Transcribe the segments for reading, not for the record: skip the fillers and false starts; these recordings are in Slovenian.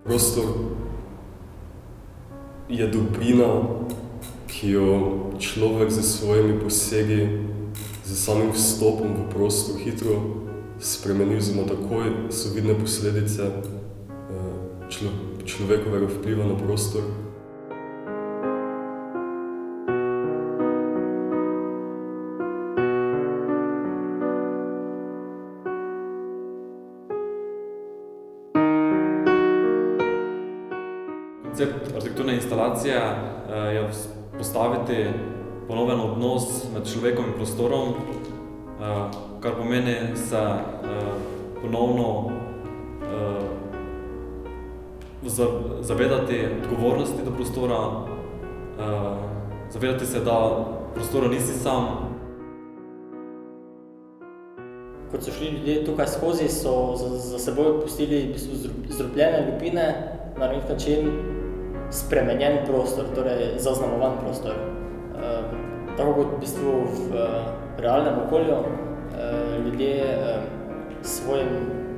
Prostor je dobrina, ki jo človek s svojimi posegi, z samim vstopom v prostor hitro spremeni, oziroma takoj so vidne posledice človekovega vpliva na prostor. Koncept arhitekturne instalacije je postaviti ponoven odnos med človekom in prostorom, kar pomeni se ponovno zavedati odgovornosti do prostora, zavedati se, da prostora nisi sam. Kot so šli ljudje tukaj skozi, so za seboj pustili v bistvu zdrobljene lupine, na nek način spremenjen prostor, torej zaznamovan prostor. Tako kot v bistvu v realnem okolju ljudje s svojim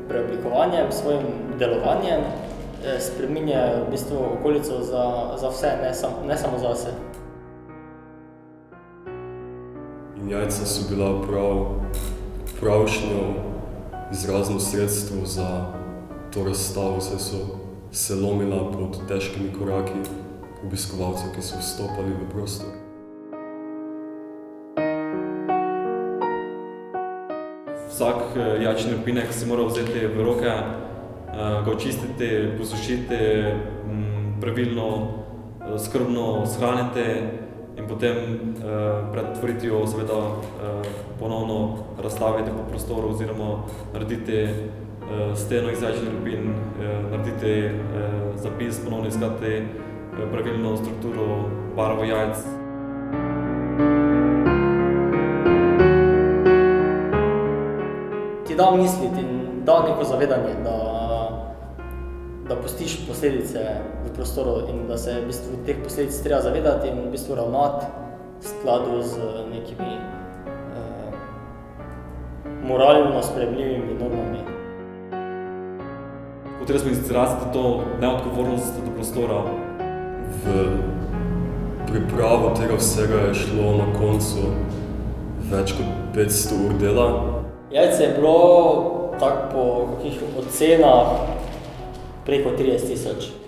preoblikovanjem, svojim delovanjem spreminjajo v bistvu okolico za vse, ne samo zase. In jajca so bila pravšnjo izrazno sredstvo za to razstavo, saj so se lomila pod težkimi koraki obiskovalcev, ki so vstopali v prostor. Vsak jajčni lupinek si mora vzeti v roke, ga očistiti, posušiti, pravilno, skrbno shraniti in potem pred otvoritvijo seveda ponovno razstaviti po prostoru oziroma narediti steno iz jajčnih lupin, narediti zapis, ponovno iskati pravilno strukturo, barvo jajc. Ti da misliti in da neko zavedanje, da pustiš posledice v prostoru in da se v bistvu teh posledic treba zavedati in v bistvu ravnati v skladu z nekimi moralno sprejemljivimi normami. Hoteli smo izraziti to neodgovornost do prostora. V pripravo tega vsega je šlo na koncu več kot 500 ur dela. Jajce je bilo tako po kakih ocenah preko 30 000.